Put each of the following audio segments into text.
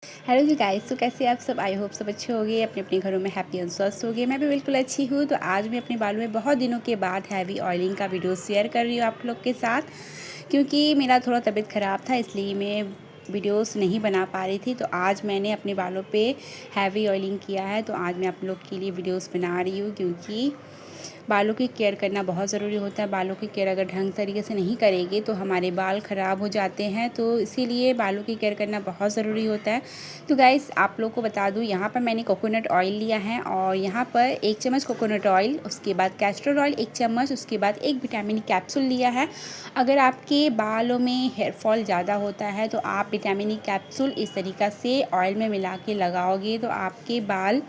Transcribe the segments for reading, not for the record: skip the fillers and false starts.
Hello जी guys, तो कैसे आप सब। आई होप सब अच्छे होंगे, अपने अपने घरों में हैप्पी एंड स्वस्थ होंगे। मैं भी बिल्कुल अच्छी हूँ। तो आज मैं अपने बालों में बहुत दिनों के बाद हैवी ऑयलिंग का वीडियो शेयर कर रही हूँ आप लोग के साथ, क्योंकि मेरा थोड़ा तबीयत ख़राब था, इसलिए मैं वीडियोस नहीं बना पा रही थी। तो आज मैंने अपने बालों पे हैवी ऑयलिंग किया है, तो आज मैं आप लोग के लिए वीडियोस बना रही हूँ, क्योंकि बालों की केयर करना बहुत ज़रूरी होता है। बालों की केयर अगर ढंग तरीके से नहीं करेंगे तो हमारे बाल ख़राब हो जाते हैं, तो इसीलिए बालों की केयर करना बहुत ज़रूरी होता है। तो गाइस, आप लोग को बता दूं, यहाँ पर मैंने कोकोनट ऑयल लिया है, और यहाँ पर 1 चम्मच कोकोनट ऑयल, उसके बाद कैस्टर ऑयल 1 चम्मच, उसके बाद एक विटामिन कैप्सूल लिया है। अगर आपके बालों में हेयर फॉल ज़्यादा होता है तो आप विटामिन कैप्सूल इस तरीक़ा से ऑयल में मिला के लगाओगे तो आपके बाल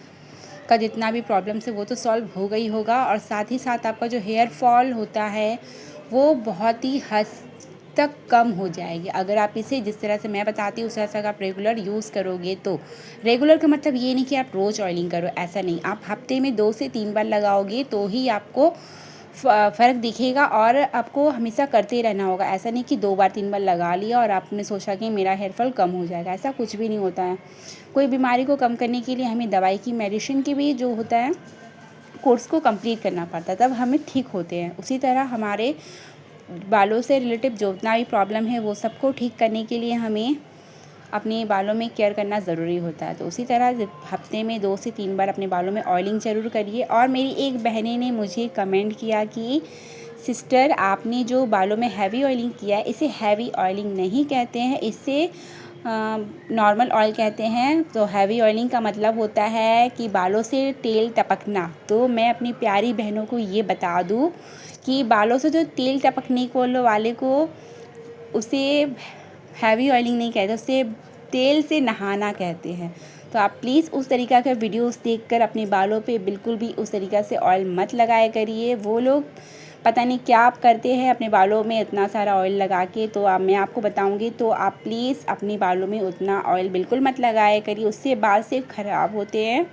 का जितना भी प्रॉब्लम्स है वो तो सॉल्व हो गई होगा, और साथ ही साथ आपका जो हेयर फॉल होता है वो बहुत ही हद तक कम हो जाएगी। अगर आप इसे जिस तरह से मैं बताती हूँ उस तरह से अगर आप रेगुलर यूज़ करोगे तो रेगुलर का मतलब ये नहीं कि आप रोज़ ऑयलिंग करो, ऐसा नहीं। आप हफ्ते में 2 से 3 बार लगाओगे तो ही आपको फ़र्क दिखेगा, और आपको हमेशा करते रहना होगा। ऐसा नहीं कि 2 बार 3 बार लगा लिया और आपने सोचा कि मेरा हेयर फॉल कम हो जाएगा, ऐसा कुछ भी नहीं होता है। कोई बीमारी को कम करने के लिए हमें दवाई की, मेडिसिन की भी जो होता है कोर्स को कंप्लीट करना पड़ता है, तब हमें ठीक होते हैं। उसी तरह हमारे बालों से रिलेटिव जो जितना भी प्रॉब्लम है वो सबको ठीक करने के लिए हमें अपने बालों में केयर करना ज़रूरी होता है। तो उसी तरह हफ्ते में 2 से 3 बार अपने बालों में ऑयलिंग ज़रूर करिए। और मेरी एक बहने ने मुझे कमेंट किया कि सिस्टर, आपने जो बालों में हैवी ऑयलिंग किया है इसे हैवी ऑयलिंग नहीं कहते हैं, इससे नॉर्मल ऑयल कहते हैं। तो हैवी ऑयलिंग का मतलब होता है कि बालों से तेल टपकना। तो मैं अपनी प्यारी बहनों को ये बता दूँ कि बालों से जो तेल टपकने को वाले को उसे हैवी ऑयलिंग नहीं कहते, उससे तेल से नहाना कहते हैं। तो आप प्लीज़ उस तरीक़ा का वीडियोस देखकर अपने बालों पे बिल्कुल भी उस तरीक़ा से ऑयल मत लगाया करिए। वो लोग पता नहीं क्या आप करते हैं अपने बालों में इतना सारा ऑयल लगा के। तो मैं आपको बताऊंगी, तो आप प्लीज़ अपने बालों में उतना ऑयल बिल्कुल मत लगाया करिए, उससे बाल सिर्फ ख़राब होते हैं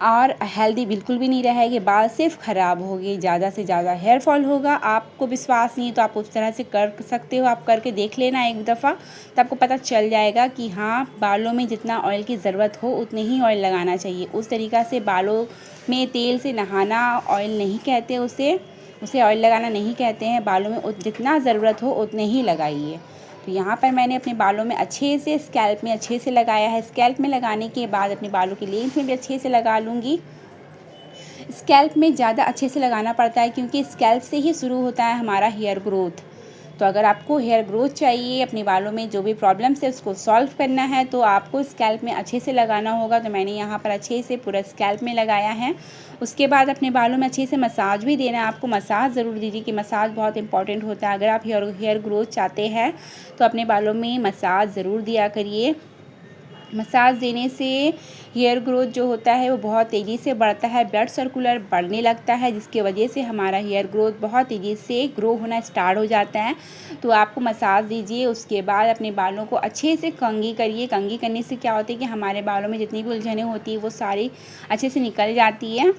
और हेल्दी बिल्कुल भी नहीं रहेगी। बाल सिर्फ ख़राब होगी, ज़्यादा से ज़्यादा हेयर फॉल होगा। आपको विश्वास नहीं है तो आप उस तरह से कर सकते हो, आप करके देख लेना एक दफ़ा, तो आपको पता चल जाएगा कि हाँ, बालों में जितना ऑयल की ज़रूरत हो उतने ही ऑयल लगाना चाहिए। उस तरीक़ा से बालों में तेल से नहाना ऑयल नहीं कहते, उसे ऑयल लगाना नहीं कहते हैं। बालों में जितना ज़रूरत हो उतने ही लगाइए। तो यहाँ पर मैंने अपने बालों में अच्छे से, स्कैल्प में अच्छे से लगाया है। स्कैल्प में लगाने के बाद अपने बालों की लेंथ में भी अच्छे से लगा लूँगी। स्कैल्प में ज़्यादा अच्छे से लगाना पड़ता है, क्योंकि स्कैल्प से ही शुरू होता है हमारा हेयर ग्रोथ। तो अगर आपको हेयर ग्रोथ चाहिए, अपने बालों में जो भी प्रॉब्लम्स है उसको सॉल्व करना है, तो आपको स्कैल्प में अच्छे से लगाना होगा। तो मैंने यहाँ पर अच्छे से पूरा स्कैल्प में लगाया है। उसके बाद अपने बालों में अच्छे से मसाज भी देना है। आपको मसाज ज़रूर दीजिए, कि मसाज बहुत इंपॉर्टेंट होता है। अगर आप हेयर ग्रोथ चाहते हैं तो अपने बालों में मसाज ज़रूर दिया करिए। मसाज देने से हेयर ग्रोथ जो होता है वो बहुत तेज़ी से बढ़ता है, ब्लड सर्कुलर बढ़ने लगता है, जिसकी वजह से हमारा हेयर ग्रोथ बहुत तेज़ी से ग्रो होना स्टार्ट हो जाता है। तो आपको मसाज दीजिए। उसके बाद अपने बालों को अच्छे से कंघी करिए। कंघी करने से क्या होता है कि हमारे बालों में जितनी भी उलझनें होती है वो सारी अच्छे से निकल जाती है।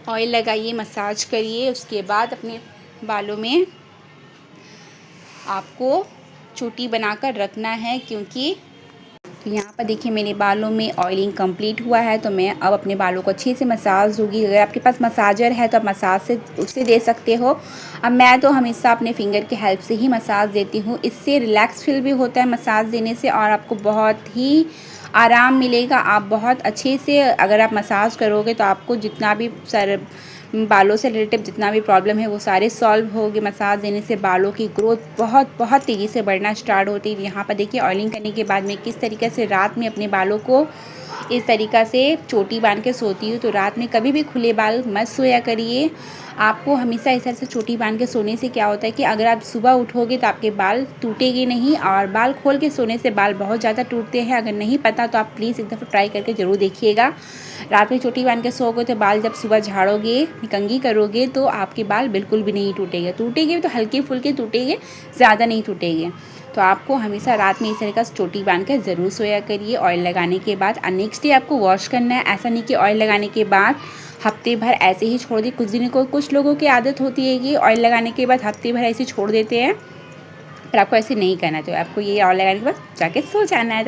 ऑयल लगाइए, मसाज करिए। उसके बाद अपने बालों में आपको चोटी बनाकर रखना है, क्योंकि तो यहाँ पर देखिए मेरे बालों में ऑयलिंग कंप्लीट हुआ है। तो मैं अब अपने बालों को अच्छे से मसाज दूँगी। अगर आपके पास मसाजर है तो आप मसाज से उससे दे सकते हो। अब मैं तो हमेशा अपने फिंगर की हेल्प से ही मसाज देती हूँ। इससे रिलैक्स फील भी होता है मसाज देने से, और आपको बहुत ही आराम मिलेगा। आप बहुत अच्छे से अगर आप मसाज करोगे तो आपको जितना भी बालों से रिलेटेड जितना भी प्रॉब्लम है वो सारे सॉल्व होगी। मसाज देने से बालों की ग्रोथ बहुत बहुत तेज़ी से बढ़ना स्टार्ट होती है। यहाँ पर देखिए ऑयलिंग करने के बाद मैं किस तरीके से रात में अपने बालों को इस तरीक़ा से चोटी बांध के सोती हूँ। तो रात में कभी भी खुले बाल मत सोया करिए। आपको हमेशा इस तरह से चोटी बांध के सोने से क्या होता है कि अगर आप सुबह उठोगे तो आपके बाल टूटेंगे नहीं, और बाल खोल के सोने से बाल बहुत ज़्यादा टूटते हैं। अगर नहीं पता तो आप प्लीज़ एक दफ़ा ट्राई करके ज़रूर देखिएगा। रात में चोटी बांध के सोओगे तो बाल जब सुबह झाड़ोगे, कंघी करोगे तो आपके बाल बिल्कुल भी नहीं टूटेंगे तो हल्के फुल्के टूटेंगे, ज़्यादा नहीं टूटेंगे। तो आपको हमेशा रात में इस तरह का चोटी बांध कर ज़रूर सोया करिए ऑयल लगाने के बाद। और नेक्स्ट डे आपको वॉश करना है। ऐसा नहीं कि ऑयल लगाने के बाद हफ्ते भर ऐसे ही छोड़ दी। कुछ दिनों को कुछ लोगों की आदत होती है कि ऑयल लगाने के बाद हफ्ते भर ऐसे छोड़ देते हैं, पर आपको ऐसे नहीं करना है। तो आपको ये ऑयल लगाने के बाद जाके सो जाना है।